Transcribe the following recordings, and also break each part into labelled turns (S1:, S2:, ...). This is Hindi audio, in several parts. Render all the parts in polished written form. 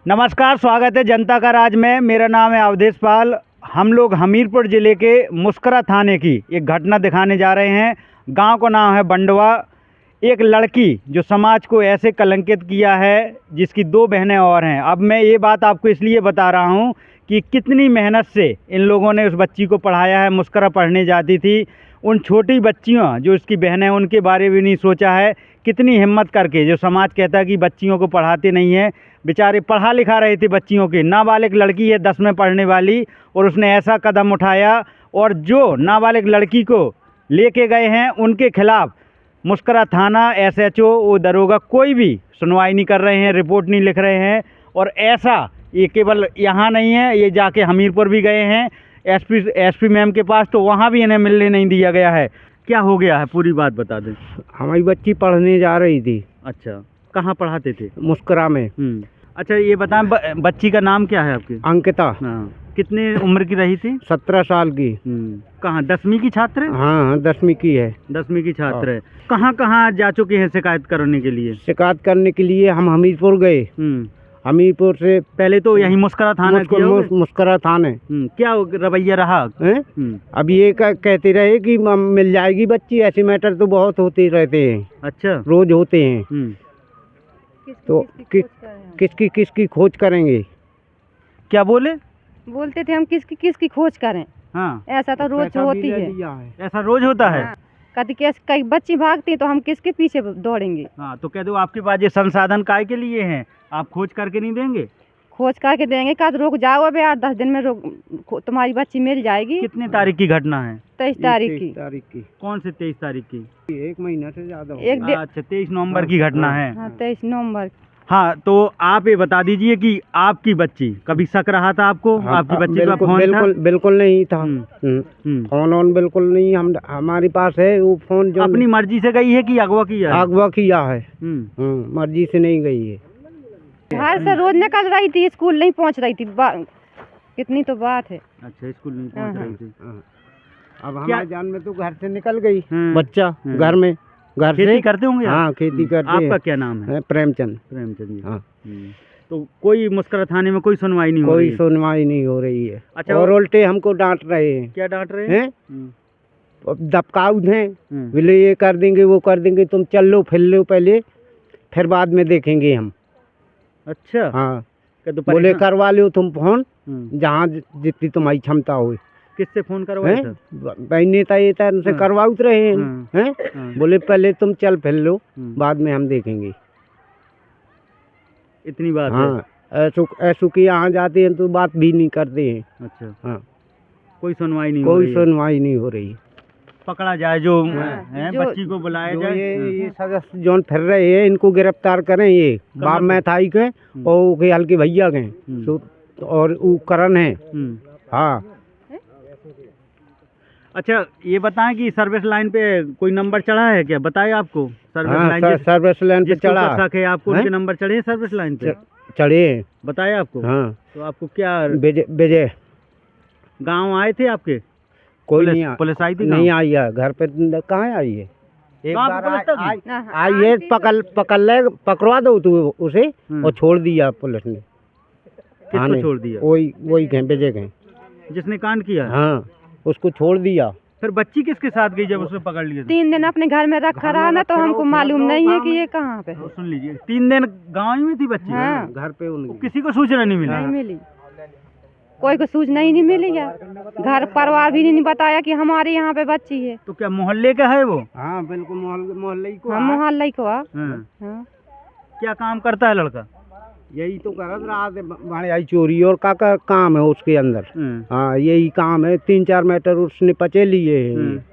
S1: नमस्कार, स्वागत है जनता का राज में। मेरा नाम है अवधेश पाल। हम लोग हमीरपुर ज़िले के मुस्करा थाने की एक घटना दिखाने जा रहे हैं। गांव का नाम है बंडवा। एक लड़की जो समाज को ऐसे कलंकित किया है, जिसकी 2 बहनें और हैं। अब मैं ये बात आपको इसलिए बता रहा हूँ कि कितनी मेहनत से इन लोगों ने उस बच्ची को पढ़ाया है। मुस्करा पढ़ने जाती थी। उन छोटी बच्चियों जो उसकी बहनें, उनके बारे में नहीं सोचा है। कितनी हिम्मत करके, जो समाज कहता है कि बच्चियों को पढ़ाते नहीं हैं, बेचारे पढ़ा लिखा रहे थे बच्चियों की। नाबालिग लड़की है 10 में पढ़ने वाली, और उसने ऐसा कदम उठाया। और जो नाबालिग लड़की को लेके गए हैं, उनके खिलाफ मुस्करा थाना, SHO, वो दरोगा कोई भी सुनवाई नहीं कर रहे हैं, रिपोर्ट नहीं लिख रहे हैं। और ऐसा ये केवल यहाँ नहीं है, ये जाके हमीरपुर भी गए हैं SP मैम के पास, तो वहाँ भी इन्हें मिलने नहीं दिया गया है। क्या हो गया है, पूरी बात बता दें।
S2: हमारी बच्ची पढ़ने जा रही थी।
S1: अच्छा, कहाँ पढ़ाते थे?
S2: मुस्करा में।
S1: अच्छा, ये बताएं बच्ची का नाम क्या है आपकी?
S2: अंकिता।
S1: हाँ, कितने उम्र की रही थी?
S2: 17 साल की।
S1: कहाँ, 10वीं की छात्र है?
S2: हाँ, 10वीं की है।
S1: 10वीं की छात्र है। कहाँ कहाँ जा चुके हैं शिकायत करने के लिए?
S2: शिकायत करने के लिए हम हमीरपुर गए। हमीरपुर से
S1: पहले तो यहीं मुस्करा थाना किया होगा?
S2: मुस्करा थाने।
S1: क्या रवैया रहा?
S2: अब ये कहते रहे कि मिल जाएगी बच्ची। ऐसे मैटर तो बहुत होते रहते हैं।
S1: अच्छा,
S2: रोज होते हैं। तो किसकी खोज करेंगे?
S1: क्या बोलते
S3: थे हम किसकी खोज करें।
S1: हाँ,
S3: ऐसा तो रोज होती है।
S1: ऐसा रोज होता है।
S3: कभी कई बच्ची भागती तो हम किसके पीछे दौड़ेंगे?
S1: हाँ, तो कह दो आपके पास ये संसाधन काय के लिए हैं? आप खोज करके नहीं देंगे?
S3: खोज करके देंगे। कद रुक जाओ, अभी 8-10 दिन में तुम्हारी बच्ची मिल जाएगी।
S1: कितने तारीख की घटना है?
S3: 23 तारीख की।
S1: कौन से 23 तारीख की?
S2: 1 महीना से ज्यादा।
S1: अच्छा, 23 नवंबर की घटना है।
S3: हाँ, 23 नवंबर।
S1: हाँ, तो आप ये बता दीजिए कि आपकी बच्ची, कभी शक रहा था आपको?
S2: हाँ,
S1: आपकी बच्ची का फोन था?
S2: बिल्कुल नहीं था। फोन बिल्कुल नहीं। हमारे पास है वो फोन जो
S1: अपनी मर्जी से गई है कि अगवा किया है?
S2: अगवा किया है। मर्जी से नहीं गई है।
S3: घर से रोज निकल रही थी, स्कूल नहीं पहुंच रही थी। कितनी तो बात है।
S1: अच्छा, स्कूल नहीं पहुंच रही थी।
S2: अब हमारे जान में तो घर से निकल गई बच्चा। घर में
S1: खेती करते होंगे?
S2: हाँ, खेती करते हैं।
S1: आपका क्या नाम है?
S2: प्रेमचंद
S1: जी।
S2: हाँ।
S1: तो कोई मुस्करा थाने में कोई सुनवाई नहीं हो रही?
S2: कोई सुनवाई नहीं हो रही है।
S1: अच्छा,
S2: और उल्टे हमको डांट रहे हैं।
S1: क्या डांट रहे हैं?
S2: दबकाऊ हैं। बोले ये कर देंगे, वो कर देंगे, तुम चल लो फिर लो पहले, फिर बाद में देखेंगे हम।
S1: अच्छा,
S2: हाँ,
S1: तो
S2: बोले करवा लो तुम फोन, जहाँ जितनी तुम्हारी क्षमता हो।
S1: किससे फोन करवाया था?
S2: भाई नेता उनसे करवाउत रहे हैं। बोले पहले तुम चल फिर लो, बाद में हम देखेंगे।
S1: इतनी बात है?
S2: हाँ, ऐसो की यहाँ जाते हैं तो बात भी नहीं करते हैं।
S1: अच्छा,
S2: हाँ,
S1: कोई सुनवाई नहीं?
S2: कोई सुनवाई नहीं हो रही।
S1: पकड़ा जाए जो है, बच्ची को बुलाया जाए।
S2: ये सदस्य जो फिर रहे हैं, इनको गिरफ्तार करें। ये बाप मैथाई के और हल्के भैया के, और वो करण है। हाँ।
S1: अच्छा, ये बताएं कि सर्विस लाइन पे कोई नंबर चढ़ा है क्या? बताए आपको?
S2: सर्विस लाइन पे चढ़ा
S1: है आपको? उनके नंबर चढ़े हैं सर्विस लाइन पे?
S2: चढ़े हैं।
S1: बताए आपको?
S2: हाँ।
S1: तो आपको क्या
S2: विजय
S1: गांव आए थे आपके?
S2: कोई नहीं, पुलिस
S1: आई थी?
S2: नहीं आई है घर पे। कहाँ आई है? एक बार आई है। पकड़वा दो तू उसे, और छोड़ दिया पुलिस ने।
S1: किसको छोड़ दिया?
S2: वही गए, विजय गए,
S1: जिसने कांड किया।
S2: हाँ, उसको छोड़ दिया।
S1: फिर बच्ची किसके साथ गई जब उसने पकड़ लिया?
S3: 3 दिन अपने घर में रखा रहा ना, तो हमको मालूम नहीं है कि ये कहाँ पे।
S1: सुन लीजिए, 3 दिन गाँव में थी बच्ची?
S3: हाँ।
S2: घर पे
S1: किसी को सूचना नहीं मिली?
S3: नहीं मिली, कोई को सूचना ही नहीं मिली है। घर परिवार भी नहीं बताया कि हमारे यहाँ पे बच्ची है।
S1: तो क्या मोहल्ले का है वो?
S2: हाँ, बिल्कुल मोहल्ले को।
S3: हाँ, मोहल्ले को।
S1: क्या काम करता है लड़का?
S2: यही तो कर रहा था, भाई चोरी और का काम है उसके अंदर। हाँ, यही काम है। 3-4 मैटर उसने पचे लिए हैं।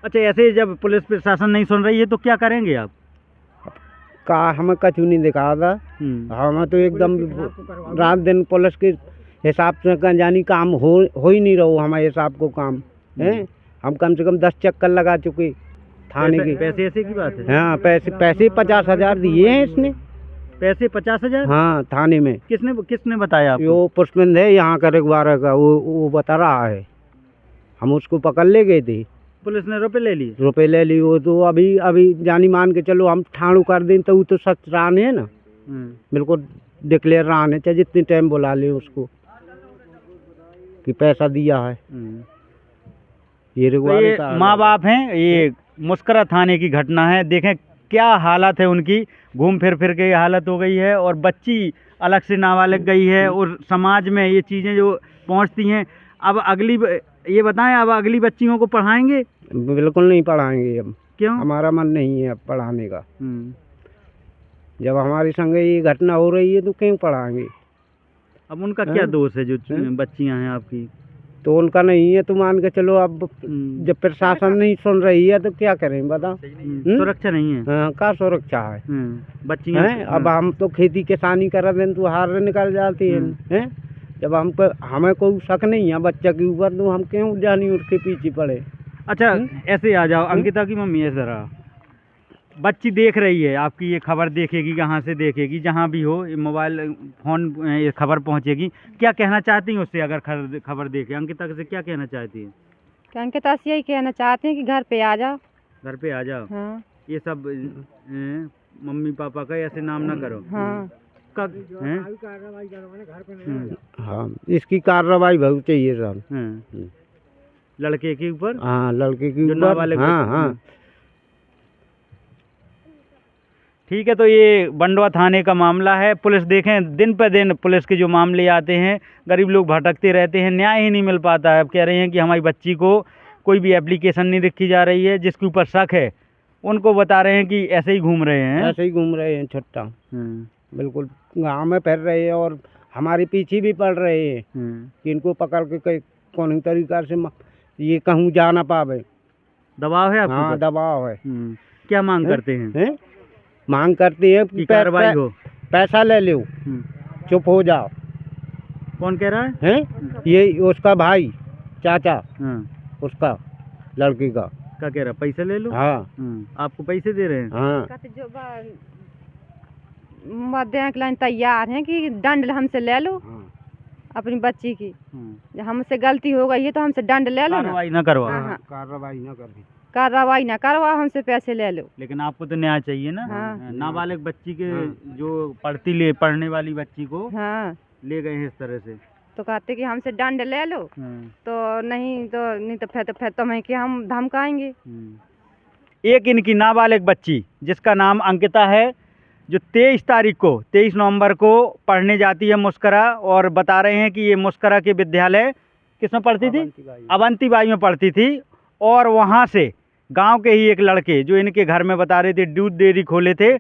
S1: अच्छा, ऐसे जब पुलिस प्रशासन नहीं सुन रही है तो क्या करेंगे आप?
S2: हमें कछु नहीं दिखा था। हमें तो एकदम रात दिन पुलिस के हिसाब से जानी काम हो ही नहीं रहा हमारे हिसाब को काम है। हम कम से कम 10 चक्कर लगा चुके थाने के।
S1: पैसे ऐसे की बात है?
S2: हाँ, पैसे 50,000 दिए हैं इसने।
S1: पैसे 50,000?
S2: हाँ, थाने में।
S1: किसने बताया आपको?
S2: वो पुष्पंद है यहाँ का रखवारा का, वो बता रहा है। हम उसको पकड़ ले गए थे।
S1: पुलिस ने रुपए ले लिए?
S2: रुपए ले लिए। वो तो अभी जानी मान के चलो हम ठाणु कर दें तो वो तो सच रान है ना। बिल्कुल डिक्लेयर आने चाहिए, जितनी टाइम बुला ले उसको कि पैसा दिया है। ये
S1: तो
S2: रिगवारी
S1: ये
S2: का
S1: माँ बाप हैं, ये मुस्करा थाने की घटना है। देखें क्या हालत है उनकी, घूम फिर फिर के ये हालत हो गई है, और बच्ची अलग से नाबालिग गई है, और समाज में ये चीज़ें जो पहुंचती हैं। अब ये बताएं, अब अगली बच्चियों को पढ़ाएंगे?
S2: बिल्कुल नहीं पढ़ाएंगे अब,
S1: क्यों?
S2: हमारा मन नहीं है अब पढ़ाने का। जब हमारे संग ये घटना हो रही है तो क्यों पढ़ाएंगे?
S1: अब उनका क्या दोष है जो बच्चियां हैं आपकी?
S2: तो उनका नहीं है तो मान के चलो, अब जब प्रशासन नहीं सुन रही है तो क्या करें बताओ?
S1: सुरक्षा नहीं है।
S2: हाँ, का सुरक्षा है?
S1: बच्चियां
S2: हैं अब हम तो खेती किसानी कर रहे हैं तो हार निकल जाती हैं। जब हम पर हमें कोई शक नहीं है बच्चा के ऊपर, तो हम क्यों जानी उसके पीछे पड़े?
S1: अच्छा, ऐसे आ जाओ, अंकिता की मम्मी है जरा, बच्ची देख रही है आपकी ये खबर, देखेगी कहाँ से देखेगी, जहाँ भी हो ये मोबाइल फोन ये खबर पहुँचेगी, क्या कहना चाहती हैं उससे अगर खबर देखे? अंकिता से क्या कहना चाहती है?
S3: अंकिता से यही कहना चाहते हैं कि घर पे आ जाओ।
S1: घर पे आ जाओ।
S3: हाँ।
S1: ये सब मम्मी पापा का ऐसे नाम ना करो।
S3: हाँ।
S1: कब हैं?
S2: हाँ, इसकी कार्रवाई बहुत चाहिए सर।
S1: लड़के के ऊपर?
S2: हाँ, लड़के के ऊपर।
S1: नाबालिग।
S2: हाँ हाँ।
S1: ठीक है, तो ये बंडवा थाने का मामला है। पुलिस देखें, दिन पर दिन पुलिस के जो मामले आते हैं, गरीब लोग भटकते रहते हैं, न्याय ही नहीं मिल पाता है। अब कह रहे हैं कि हमारी बच्ची को कोई भी एप्लीकेशन नहीं लिखी जा रही है, जिसके ऊपर शक है उनको बता रहे हैं कि ऐसे ही घूम रहे हैं।
S2: ऐसे ही घूम रहे हैं छुट्टा, बिल्कुल गाँव में फिर रहे हैं, और हमारे पीछे भी पड़ रहे हैं कि इनको पकड़ के कौन तरीका से ये कहूँ जा ना पावे। दबाव है आपको? हाँ, दबाव है।
S1: क्या मांग करते हैं?
S2: मांग करती है कि
S1: कार्रवाई हो,
S2: पैसा ले लो, चुप हो जाओ।
S1: कौन कह रहा है?
S2: ये उसका भाई, चाचा, उसका लड़की का
S1: क्या कह रहा है? पैसा ले लो।
S2: हाँ।
S1: आपको पैसे दे रहे हैं?
S2: हाँ।
S3: जो मध्य लाइन तैयार है कि दंड हमसे ले लो। अपनी बच्ची की जब हमसे गलती हो गई है तो हमसे दंड ले लो,
S1: कार्रवाई ना करवा।
S3: कार्रवाई ना करवा, हमसे पैसे ले लो।
S1: लेकिन आपको तो न्याय चाहिए ना। नाबालिग बच्ची के जो पढ़ने वाली बच्ची को ले गए हैं इस तरह से,
S3: तो कहते कि हमसे दंड ले लो, तो नहीं तो फिर तुम्हें कि हम धमकाएंगे।
S1: एक इनकी नाबालिग बच्ची जिसका नाम अंकिता है, जो 23 नवंबर को पढ़ने जाती है मुस्करा, और बता रहे हैं कि ये मुस्करा के विद्यालय किसमें पढ़ती थी? अवंतीबाई में पढ़ती थी। और वहाँ से गांव के ही एक लड़के जो इनके घर में बता रहे थे दूध डेयरी खोले थे,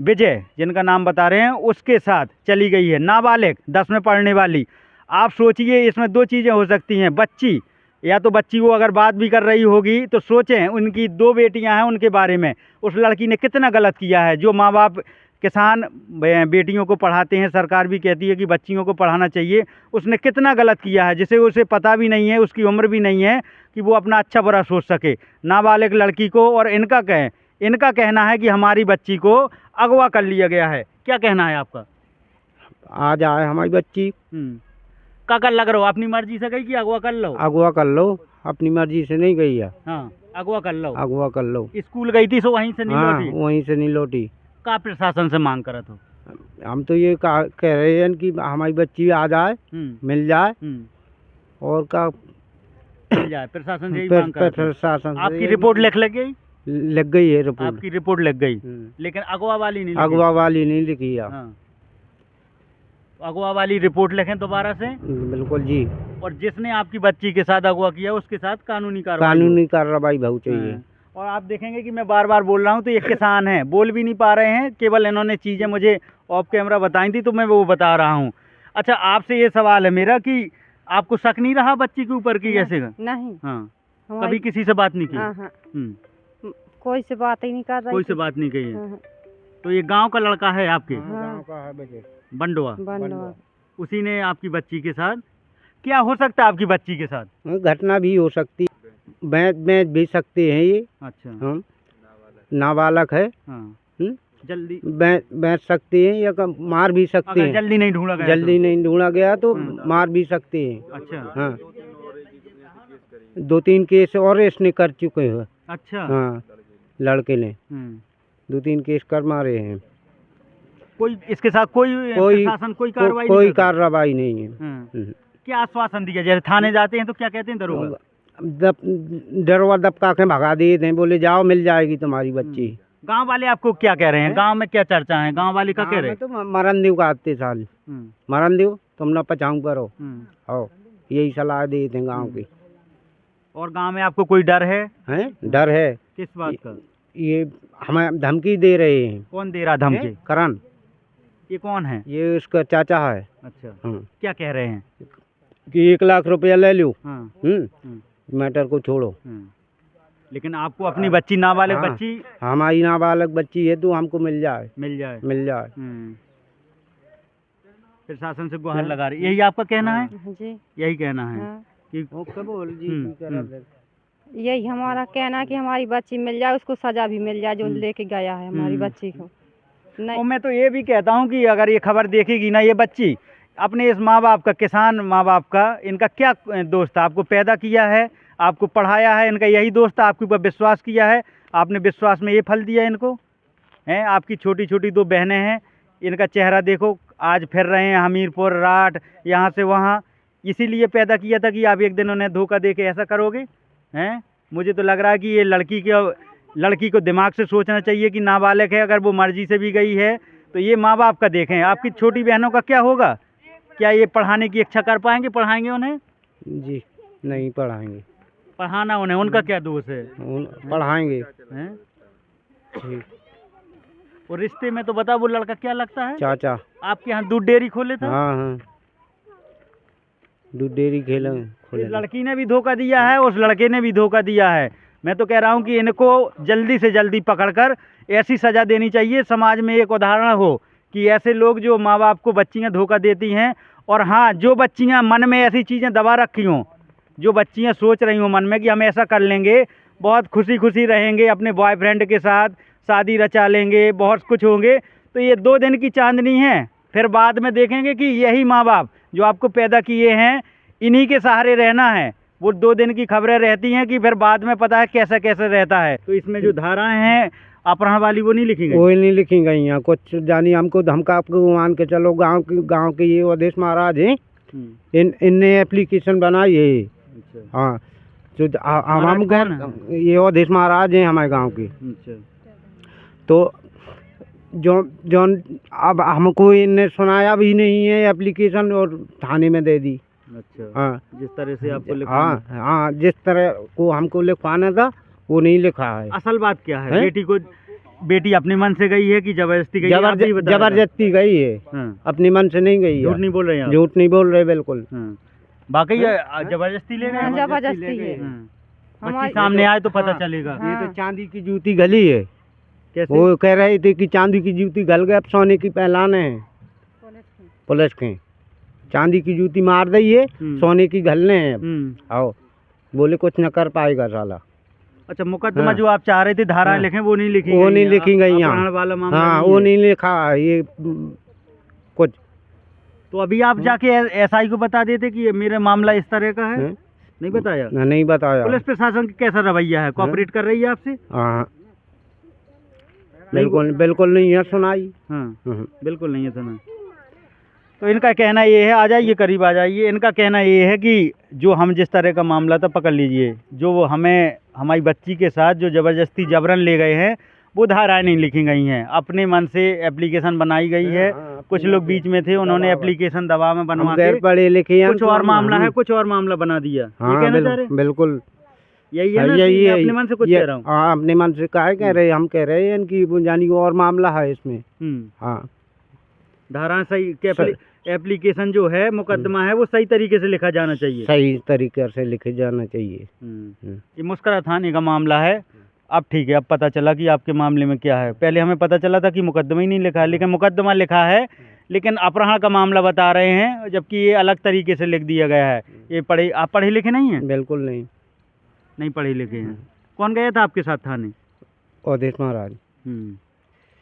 S1: विजय जिनका नाम बता रहे हैं, उसके साथ चली गई है। नाबालिग 10 में पढ़ने वाली। आप सोचिए, इसमें दो चीज़ें हो सकती हैं। बच्ची, या तो बच्ची वो अगर बात भी कर रही होगी तो सोचें उनकी 2 बेटियां हैं, उनके बारे में उस लड़की ने कितना गलत किया है। जो माँ बाप किसान बेटियों को पढ़ाते हैं, सरकार भी कहती है कि बच्चियों को पढ़ाना चाहिए, उसने कितना गलत किया है, जिसे उसे पता भी नहीं है, उसकी उम्र भी नहीं है कि वो अपना अच्छा बुरा सोच सके। नाबालिग लड़की को, और इनका कहना है कि हमारी बच्ची को अगवा कर लिया गया है। क्या कहना है आपका?
S2: आ जाए हमारी बच्ची।
S1: का कर लग रहा हो? अपनी मर्जी से गई कि अगवा कर लो?
S2: अगवा कर लो, अपनी मर्जी से नहीं गई है।
S1: हाँ, अगवा कर लो।
S2: अगवा कर लो।
S1: स्कूल गई थी सो वहीं से नहीं लौटी?
S2: वहीं से नहीं लौटी।
S1: का प्रशासन से मांग करा तो?
S2: हम तो ये कह रहे हैं कि हमारी बच्ची आ जाए, मिल जाए, और का
S1: मिल जाए। प्रशासन से मांग करा।
S2: प्रशासन
S1: आपकी रिपोर्ट लग गई?
S2: लग गई है रिपोर्ट।
S1: आपकी रिपोर्ट लग गई, लेकिन अगवा वाली नहीं?
S2: अगवा वाली नहीं लिखी है।
S1: अगवा वाली रिपोर्ट लिखें दोबारा से।
S2: बिल्कुल जी।
S1: और जिसने आपकी बच्ची के साथ अगवा किया उसके साथ कानूनी कार्रवाई
S2: बहुत चाहिए।
S1: और आप देखेंगे कि मैं बार बार बोल रहा हूँ, तो ये किसान हैं, बोल भी नहीं पा रहे हैं, केवल इन्होंने चीज़ें मुझे ऑफ कैमरा बताई थी तो मैं वो बता रहा हूँ। अच्छा, आपसे ये सवाल है मेरा कि आपको शक नहीं रहा बच्ची के ऊपर की? ऐसे
S3: नहीं।
S1: हाँ, कभी किसी से बात नहीं की?
S3: कोई से बात ही नहीं कर रही।
S1: कोई से बात नहीं की है। तो ये गांव का लड़का है आपके?
S2: गांव का है,
S1: बंडवा। उसी ने आपकी बच्ची के साथ, क्या हो सकता है आपकी बच्ची के साथ?
S2: घटना भी हो सकती, बेच भी सकते हैं ये।
S1: अच्छा।
S2: हम नाबालक है।
S1: जल्दी
S2: बेच सकते हैं या मार भी सकते हैं।
S1: जल्दी नहीं
S2: ढूंढा गया तो मार भी सकते हैं।
S1: अच्छा।
S2: हाँ, 2-3 केस और इसने कर चुके हैं।
S1: अच्छा।
S2: हाँ, लड़के ने 2-3 केस कर मारे हैं।
S1: कोई इसके साथ कोई प्रशासन कोई कार्रवाई नहीं
S2: कोई
S1: करता?
S2: कार्रवाई नहीं है।
S1: हाँ। क्या आश्वासन दिया? जैसे थाने जाते हैं तो क्या कहते हैं दरोगा?
S2: डरवा दबका के भगा दिए थे, बोले जाओ मिल जाएगी तुम्हारी बच्ची।
S1: गांव वाले आपको क्या कह रहे हैं? गांव में क्या चर्चा है? गांव वाले क्या कह रहे हैं?
S2: तो मरन दियो आते साल, मरन दियो, तुम ना पचाऊ करो, आओ यही सलाह दिए थे गाँव की।
S1: और गांव में आपको कोई डर है?
S2: डर है।
S1: किस बात का?
S2: ये हमें धमकी दे रहे हैं।
S1: कौन दे रहा धमकी?
S2: करण।
S1: ये कौन है?
S2: ये उसका चाचा है।
S1: अच्छा, क्या कह रहे हैं?
S2: कि 1 लाख रुपया ले लो,
S1: हाँ।
S2: मैटर को छोड़ो।
S1: लेकिन आपको अपनी बच्ची नाबालिग बच्ची,
S2: हमारी नाबालिग बच्ची है तो हमको मिल जाए,
S1: मिल जाए। प्रशासन से गुहार लगा रही, यही आपका कहना है?
S3: जी
S1: यही कहना है कि
S3: यही हमारा कहना है कि हमारी बच्ची मिल जाए, उसको सजा भी मिल जाए जो लेके गया है हमारी बच्ची को।
S1: और मैं तो ये भी कहता हूँ कि अगर ये खबर देखेगी ना ये बच्ची, अपने इस माँ बाप का, किसान माँ बाप का, इनका क्या दोस्त था? आपको पैदा किया है, आपको पढ़ाया है, इनका यही दोस्त था, आपके ऊपर विश्वास किया है, आपने विश्वास में ये फल दिया इनको हैं। आपकी छोटी छोटी 2 बहनें हैं, इनका चेहरा देखो, आज फिर रहे हैं हमीरपुर राट, यहाँ से वहाँ, इसीलिए पैदा किया था कि आप एक दिन उन्हें धोखा दे के ऐसा करोगे हैं। मुझे तो लग रहा है कि ये लड़की को दिमाग से सोचना चाहिए कि नाबालिग है, अगर वो मर्जी से भी गई है तो ये माँ बाप का देखें। आपकी छोटी बहनों का क्या होगा? क्या ये पढ़ाने की इच्छा कर पाएंगे? पढ़ाएंगे उन्हें?
S2: जी नहीं पढ़ाएंगे।
S1: पढ़ाना उन्हें, उनका क्या दोष है?
S2: पढ़ाएंगे
S1: हैं? और रिश्ते में तो बता, वो लड़का क्या लगता है?
S2: चाचा।
S1: आपके यहाँ दूध डेयरी खोले थे?
S2: हाँ, दूध डेयरी खोले।
S1: लड़की ने भी धोखा दिया है, उस लड़के ने भी धोखा दिया है। मैं तो कह रहा हूँ कि इनको जल्दी से जल्दी पकड़कर ऐसी सज़ा देनी चाहिए, समाज में एक उदाहरण हो कि ऐसे लोग जो माँ बाप को बच्चियाँ धोखा देती हैं, और हाँ, जो बच्चियाँ मन में ऐसी चीज़ें दबा रखी हों, जो बच्चियाँ सोच रही हों मन में कि हम ऐसा कर लेंगे, बहुत खुशी खुशी रहेंगे अपने बॉयफ्रेंड के साथ, शादी रचा लेंगे, बहुत कुछ होंगे, तो ये 2 दिन की चांदनी है। फिर बाद में देखेंगे कि यही माँ बाप जो आपको पैदा किए हैं, इन्हीं के सहारे रहना है। वो 2 दिन की खबरें रहती हैं कि फिर बाद में पता है कैसा कैसे रहता है। तो इसमें जो धाराएं हैं अपहरण वाली, वो नहीं लिखी गई?
S2: वो नहीं लिखी गई हैं कुछ, जानी हमको धमका आपको मान के चलो। गांव के ये अवधेश महाराज हैं, इनने एप्लीकेशन बनाई है। हाँ, जो हम ये अवधेश महाराज हैं हमारे गांव के। तो जो अब हमको इनने सुनाया भी नहीं है एप्लीकेशन, और थाने में दे दी।
S1: अच्छा,
S2: हाँ,
S1: जिस तरह से आपको लिखवाना,
S2: हाँ, जिस तरह को हमको लिखवाना था वो नहीं लिखा है।
S1: असल बात क्या है? बेटी अपने मन से गई है कि जबरदस्ती गई?
S2: जबरदस्ती गई है। अपने मन से नहीं गई है।
S1: झूठ नहीं बोल रहे हैं?
S2: झूठ नहीं बोल रहे, बिल्कुल।
S1: बाकी जबरदस्ती ले रहे हैं?
S3: जबरदस्ती है।
S1: बच्ची सामने आए तो पता चलेगा।
S2: ये तो चांदी की जूती गली है। कैसे? वो कह रहे थे कि चांदी की जूती गल गए, अब सोने की पहलाने हैं पुलिस के। चांदी की जूती मार दी है, सोने की घलने हैं। आओ, बोले कुछ न कर पाएगा साला।
S1: अच्छा, मुकदमा जो आप चाह रहे थे धाराएं लिखें, वो नहीं लिखी?
S2: वो नहीं लिखी गई यहाँ। हाँ, वो नहीं लिखा ये कुछ।
S1: तो अभी आप जाके एसआई को बता देते कि ये मेरा मामला इस तरह का है? नहीं बताया?
S2: नहीं बताया।
S1: पुलिस प्रशासन की कैसा रवैया है? कोऑपरेट कर रही है आपसे?
S2: हाँ, बिल्कुल नहीं है सुनाई।
S1: हाँ, बिल्कुल नहीं है सुना। तो इनका कहना ये है, आ जाइए करीब आ जाइए, इनका कहना ये है कि जो हम जिस तरह का मामला था पकड़ लीजिए, जो वो हमें हमारी बच्ची के साथ जो ज़बरदस्ती जबरन ले गए हैं, वो धाराएं नहीं लिखी गई हैं, अपने मन से एप्लीकेशन बनाई गई है। कुछ लोग बीच में थे, उन्होंने एप्लीकेशन दबाव में बनवा के
S2: पढ़े लिखे
S1: कुछ और मामला है, कुछ और मामला बना दिया। ये कहना चाह रहे?
S2: बिल्कुल
S1: यही है ना? यही है, अपने मन से कुछ कह रहा हूँ।
S2: हाँ, अपने मन से कह रहे, हम कह रहे हैं कि जानी और मामला है इसमें। हाँ, धारा
S1: सही, एप्लीकेशन जो है, मुकदमा है, वो सही तरीके से लिखा जाना चाहिए।
S2: सही तरीके से लिखा जाना चाहिए।
S1: ये मुस्करा थाने का मामला है। अब ठीक है, अब पता चला कि आपके मामले में क्या है। पहले हमें पता चला था कि मुकदमा ही नहीं लिखा है, लेकिन मुकदमा लिखा है, लेकिन अपहरण का मामला बता रहे हैं, जबकि ये अलग तरीके से लिख दिया गया है। ये आप पढ़े लिखे नहीं हैं?
S2: बिल्कुल नहीं
S1: पढ़े लिखे हैं। कौन गया था आपके साथ थाने?
S2: अवधेश महाराज।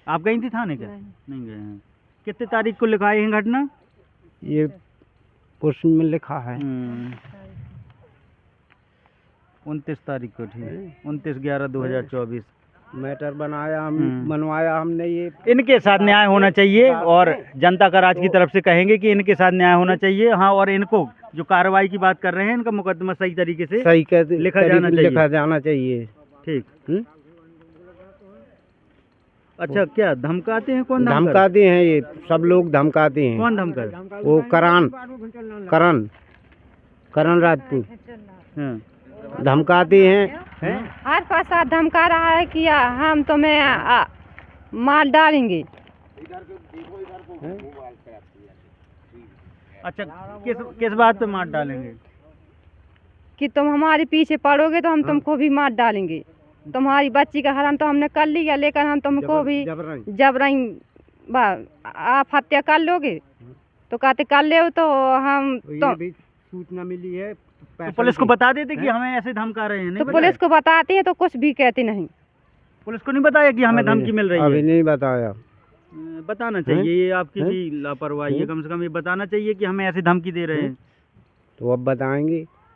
S1: आप गई थी थाने? क्या नहीं गए हैं? कितने तारीख को लिखाई है घटना?
S2: ये उसमें लिखा है
S1: 29 तारीख को। ठीक है, 29/11/2024।
S2: मैटर बनाया, हम बनवाया हमने ये।
S1: इनके साथ न्याय होना चाहिए और जनता का राज की तरफ से कहेंगे कि इनके साथ न्याय होना चाहिए। हाँ, और इनको जो कार्रवाई की बात कर रहे हैं, इनका मुकदमा सही तरीके से
S2: सही
S1: लिखा जाना
S2: चाहिए।
S1: ठीक। अच्छा, क्या धमकाते हैं? कौन
S2: धमकाते हैं? ये सब लोग धमकाते हैं।
S1: कौन धमका?
S2: वो करण राजपूत धमकाते हैं।
S3: हर पासा धमका रहा है कि हम तुम्हें मार डालेंगे।
S1: अच्छा, किस बात पे मार डालेंगे?
S3: कि तुम हमारे पीछे पड़ोगे तो हम तुमको भी मार डालेंगे। तुम्हारी बच्ची का हरण तो हमने कर लिया, लेकिन हम तुमको भी जबरन आप हत्या कर लोगे। तो कहते कर ले तो हम
S2: तो भी सूचना मिली है।
S1: तो पुलिस को बता देते कि हमें ऐसे धमका रहे हैं?
S3: तो पुलिस को बताते हैं तो कुछ भी कहते नहीं।
S1: पुलिस को नहीं बताया कि हमें धमकी मिल रही है?
S2: अभी नहीं बताया।
S1: बताना चाहिए, ये आपकी भी लापरवाही है। कम से कम ये बताना चाहिए कि हमें ऐसे धमकी दे रहे हैं।
S2: तो अब बताएंगे।